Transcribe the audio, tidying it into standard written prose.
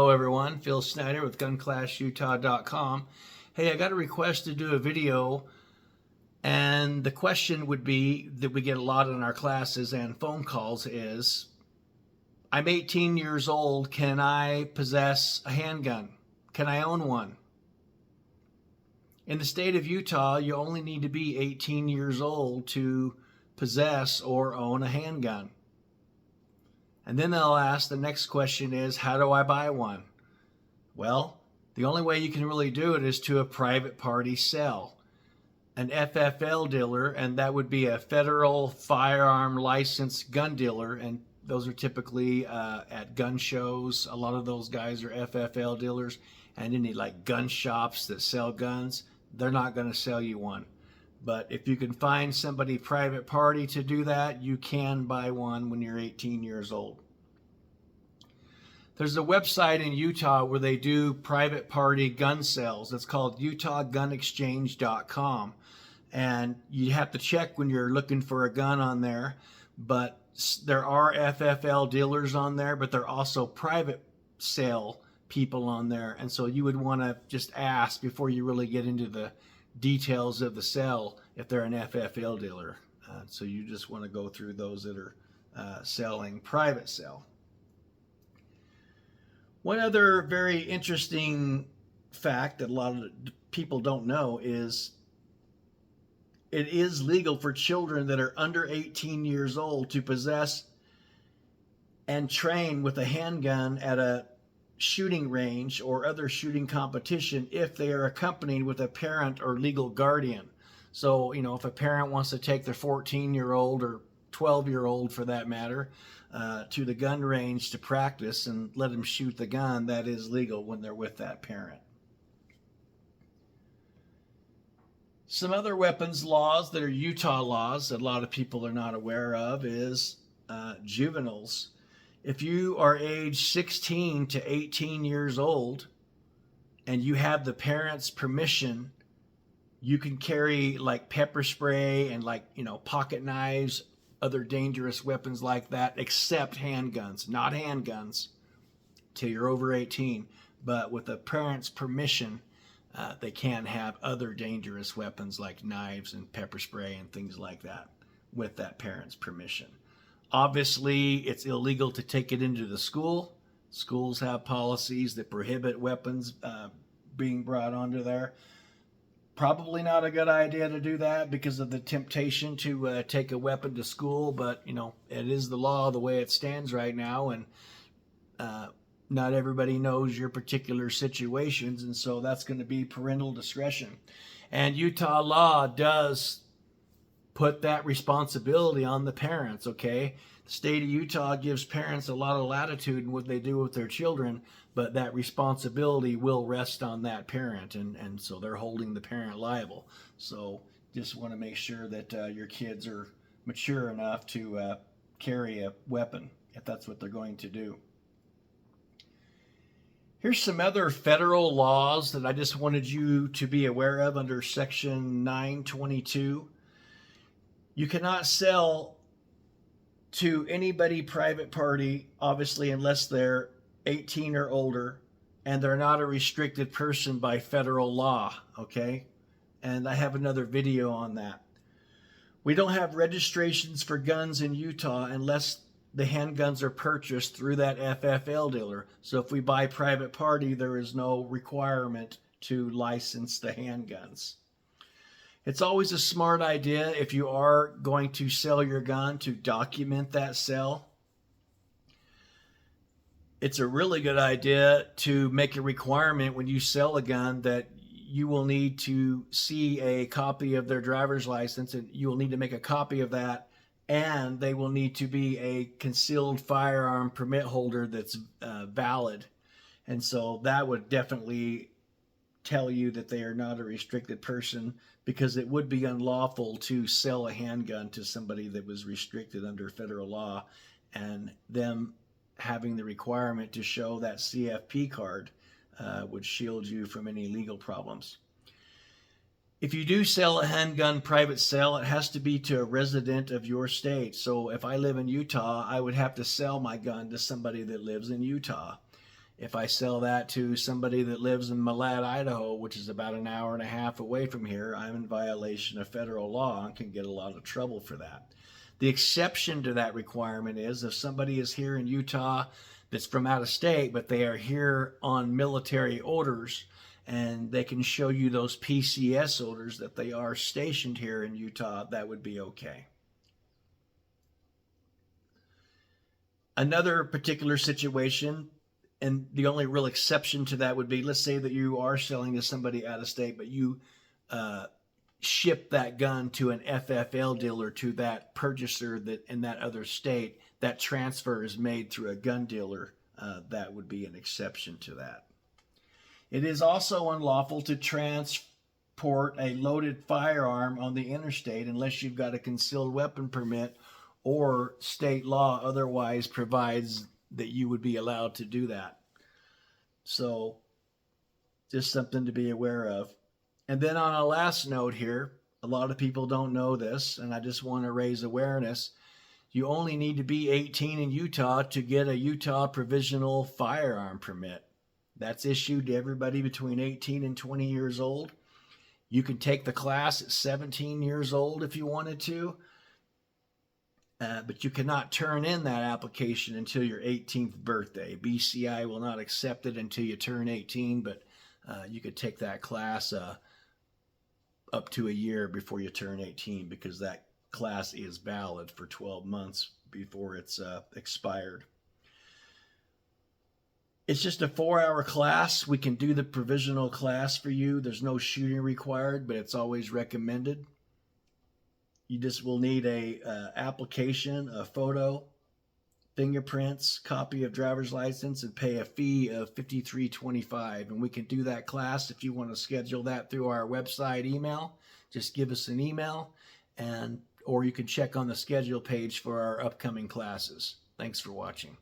Hello everyone, Phil Snyder with GunClassUtah.com. Hey, I got a request to do a video, and the question would be that we get a lot in our classes and phone calls is, I'm 18 years old, can I possess a handgun? Can I own one? In the state of Utah, you only need to be 18 years old to possess or own a handgun. And then they'll ask, the next question is, how do I buy one? Well, the only way you can really do it is to a private party sale, an FFL dealer, and that would be a federal firearm licensed gun dealer, and those are typically at gun shows. A lot of those guys are FFL dealers, and any like gun shops that sell guns, they're not going to sell you one. But if you can find somebody private party to do that, you can buy one when you're 18 years old. There's a website in Utah where they do private party gun sales. It's called UtahGunExchange.com. And you have to check when you're looking for a gun on there. But there are FFL dealers on there, but there are also private sale people on there. And so you would want to just ask before you really get into the details of the sale if they're an FFL dealer. So you just want to go through those that are selling private sale. One other very interesting fact that a lot of people don't know is it is legal for children that are under 18 years old to possess and train with a handgun at a shooting range or other shooting competition if they are accompanied with a parent or legal guardian. So, if a parent wants to take their 14-year-old or 12-year-old for that matter to the gun range to practice and let them shoot the gun, that is legal when they're with that parent. Some other weapons laws that are Utah laws that a lot of people are not aware of is juveniles. If you are age 16 to 18 years old and you have the parents' permission, you can carry like pepper spray and pocket knives, other dangerous weapons like that, except handguns. Not handguns till you're over 18, but with the parents' permission, they can have other dangerous weapons like knives and pepper spray and things like that with that parent's permission. Obviously, it's illegal to take it into the school. Schools have policies that prohibit weapons being brought onto there. Probably not a good idea to do that because of the temptation to take a weapon to school, but it is the law the way it stands right now, and not everybody knows your particular situations, and so that's going to be parental discretion. And Utah law does put that responsibility on the parents, okay? The state of Utah gives parents a lot of latitude in what they do with their children, but that responsibility will rest on that parent, and so they're holding the parent liable. So just want to make sure that your kids are mature enough to carry a weapon if that's what they're going to do. Here's some other federal laws that I just wanted you to be aware of under Section 922. You cannot sell to anybody private party, obviously, unless they're 18 or older, and they're not a restricted person by federal law, okay? And I have another video on that. We don't have registrations for guns in Utah unless the handguns are purchased through that FFL dealer. So if we buy private party, there is no requirement to license the handguns. It's always a smart idea if you are going to sell your gun to document that sale. It's a really good idea to make a requirement when you sell a gun that you will need to see a copy of their driver's license, and you will need to make a copy of that, and they will need to be a concealed firearm permit holder that's valid. And so that would definitely tell you that they are not a restricted person, because it would be unlawful to sell a handgun to somebody that was restricted under federal law, and them having the requirement to show that CFP card would shield you from any legal problems. If you do sell a handgun private sale, it has to be to a resident of your state. So if I live in Utah, I would have to sell my gun to somebody that lives in Utah. If I sell that to somebody that lives in Malad, Idaho, which is about an hour and a half away from here, I'm in violation of federal law and can get a lot of trouble for that. The exception to that requirement is if somebody is here in Utah that's from out of state, but they are here on military orders, and they can show you those PCS orders that they are stationed here in Utah, that would be okay. Another particular situation, and the only real exception to that would be, let's say that you are selling to somebody out of state, but you uh, ship that gun to an FFL dealer, to that purchaser that in that other state. That transfer is made through a gun dealer. That would be an exception to that. It is also unlawful to transport a loaded firearm on the interstate unless you've got a concealed weapon permit or state law otherwise provides that you would be allowed to do that. So, just something to be aware of. And then on a last note here, a lot of people don't know this, and I just want to raise awareness. You only need to be 18 in Utah to get a Utah provisional firearm permit. That's issued to everybody between 18 and 20 years old. You can take the class at 17 years old if you wanted to, but you cannot turn in that application until your 18th birthday. BCI will not accept it until you turn 18, but you could take that class up to a year before you turn 18, because that class is valid for 12 months before it's expired. It's just a 4-hour class. We can do the provisional class for you. There's no shooting required, but it's always recommended. You just will need a application, a photo, fingerprints, copy of driver's license, and pay a fee of $53.25. And we can do that class. If you want to schedule that through our website email, just give us an email, or you can check on the schedule page for our upcoming classes. Thanks for watching.